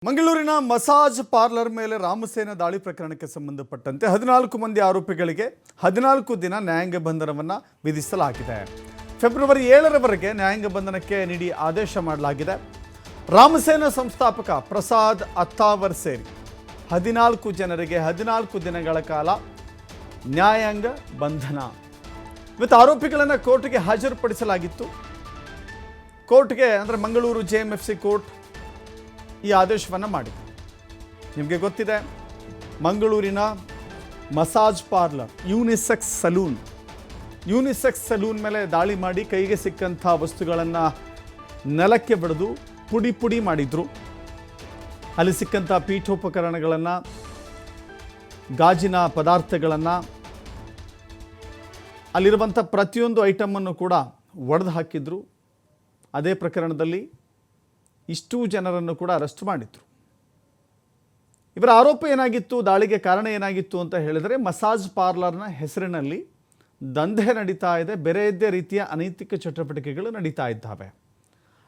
ಮಂಗಳೂರಿನ massage parlour ಮೇಲೆ ರಾಮಸೇನಾ ದಾಳಿ ಪ್ರಕರಣಕ್ಕೆ ಸಂಬಂಧಪಟ್ಟಂತೆ 14 ಮಂದಿ ಆರೋಪಿಗಳಿಗೆ 14 ದಿನ ನ್ಯಾಯಾಂಗ ಬಂಧನವನ್ನು ವಿಧಿಸಲಾಗಿದೆ. ಫೆಬ್ರವರಿ 7ರವರೆಗೆ ನ್ಯಾಯಾಂಗ ಬಂಧನಕ್ಕೆ ನೀಡಿ ಆದೇಶ ಮಾಡಲಾಗಿದೆ. ರಾಮಸೇನಾ ಸಂಸ್ಥಾಪಕ ಪ್ರಸಾದ್ ಅತ್ತಾವರ್ ಸೇರಿ 14 ಜನರಿಗೆ 14 ದಿನಗಳ ಕಾಲ ನ್ಯಾಯಾಂಗ ಬಂಧನ. ಇವತ್ತು ಆರೋಪಿಗಳನ್ನು ಕೋರ್ಟ್ಗೆ ಹಾಜರುಪಡಿಸಲಾಗಿತ್ತು. ಕೋರ್ಟ್ಗೆ ಅಂದರೆ ಮಂಗಳೂರು JMFC ಕೋರ್ಟ್ ಈ ಆದೇಶವನ್ನು ಮಾಡಿದೆ. ನಿಮಗೆ ಗೊತ್ತಿದೆ, ಮಂಗಳೂರಿನ ಮಸಾಜ್ ಪಾರ್ಲರ್ ಯೂನಿಸೆಕ್ಸ್ ಸಲೂನ್ ಮೇಲೆ ದಾಳಿ ಮಾಡಿ ಕೈಗೆ ಸಿಕ್ಕಂಥ ವಸ್ತುಗಳನ್ನು ನೆಲಕ್ಕೆ ಬಡಿದು ಪುಡಿ ಪುಡಿ ಮಾಡಿದ್ರು. ಅಲ್ಲಿ ಸಿಕ್ಕಂಥ ಪೀಠೋಪಕರಣಗಳನ್ನು, ಗಾಜಿನ ಪದಾರ್ಥಗಳನ್ನು, ಅಲ್ಲಿರುವಂಥ ಪ್ರತಿಯೊಂದು ಐಟಮನ್ನು ಕೂಡ ಒಡೆದು ಹಾಕಿದ್ರು. ಅದೇ ಪ್ರಕರಣದಲ್ಲಿ ಇಷ್ಟೂ ಜನರನ್ನು ಕೂಡ ಅರೆಸ್ಟ್ ಮಾಡಿದ್ರು. ಇವರ ಆರೋಪ ಏನಾಗಿತ್ತು, ದಾಳಿಗೆ ಕಾರಣ ಏನಾಗಿತ್ತು ಅಂತ ಹೇಳಿದರೆ, ಮಸಾಜ್ ಪಾರ್ಲರ್ನ ಹೆಸರಿನಲ್ಲಿ ದಂಧೆ ನಡೀತಾ ಇದೆ, ಬೇರೆಯದೇ ರೀತಿಯ ಅನೈತಿಕ ಚಟುವಟಿಕೆಗಳು ನಡೀತಾ ಇದ್ದಾವೆ.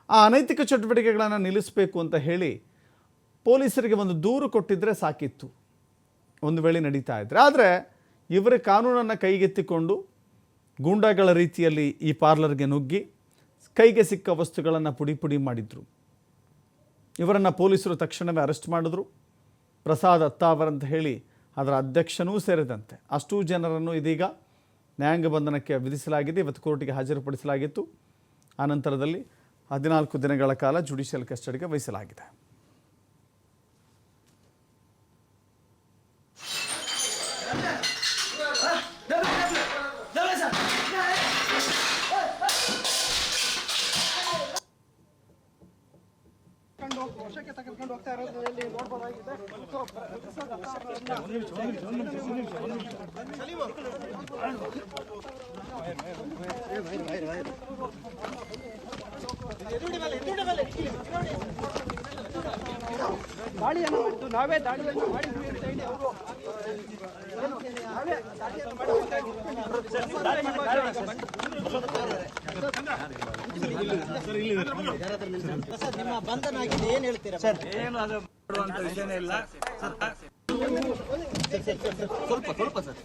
ಆ ಅನೈತಿಕ ಚಟುವಟಿಕೆಗಳನ್ನು ನಿಲ್ಲಿಸಬೇಕು ಅಂತ ಹೇಳಿ ಪೊಲೀಸರಿಗೆ ಒಂದು ದೂರು ಕೊಟ್ಟಿದ್ದರೆ ಸಾಕಿತ್ತು, ಒಂದು ವೇಳೆ ನಡೀತಾ ಇದ್ದರೆ. ಆದರೆ ಇವರ ಕಾನೂನನ್ನು ಕೈಗೆತ್ತಿಕೊಂಡು ಗೂಂಡಾಗಳ ರೀತಿಯಲ್ಲಿ ಈ ಪಾರ್ಲರ್ಗೆ ನುಗ್ಗಿ ಕೈಗೆ ಸಿಕ್ಕ ವಸ್ತುಗಳನ್ನು ಪುಡಿ ಪುಡಿ ಮಾಡಿದ್ರು. ಇವರನ್ನು ಪೊಲೀಸರು ತಕ್ಷಣವೇ ಅರೆಸ್ಟ್ ಮಾಡಿದ್ರು. ಪ್ರಸಾದ್ ಅತ್ತಾವರ್ ಅಂತ ಹೇಳಿ ಅದರ ಅಧ್ಯಕ್ಷನೂ ಸೇರಿದಂತೆ ಅಷ್ಟೂ ಜನರನ್ನು ಇದೀಗ ನ್ಯಾಯಾಂಗ ಬಂಧನಕ್ಕೆ ವಿಧಿಸಲಾಗಿದೆ. ಇವತ್ತು ಕೋರ್ಟಿಗೆ ಹಾಜರುಪಡಿಸಲಾಗಿತ್ತು. ಆನಂತರದಲ್ಲಿ 14 ದಿನಗಳ ಕಾಲ ಜುಡಿಷಿಯಲ್ ಕಸ್ಟಡಿಗೆ ವಹಿಸಲಾಗಿದೆ. ವರ್ಷಕ್ಕೆ ತೆಗೆದುಕೊಂಡು ಹೋಗ್ತಾ ಇರೋದ್ರಲ್ಲಿ ನೋಡಬಹುದಾಗಿದೆ. ದಾಳಿಯನ್ನು ಮಾಡಿದ್ದು ನಾವೇ ದಾಳಿಯನ್ನು ಮಾಡಿದ್ವಿ ಅಂತ ಹೇಳಿ ಅವರು ನಾವೇ ದಾಳಿಯನ್ನು ನಿಮ್ಮ ಬಂಧನ ಆಗಿದೆ, ಏನ್ ಹೇಳ್ತೀರಾ ಸರ್? ಏನು ಅದು ಮಾಡುವಂತ ವಿಷಯನೇ ಇಲ್ಲ ಸ್ವಲ್ಪ ಸರ್.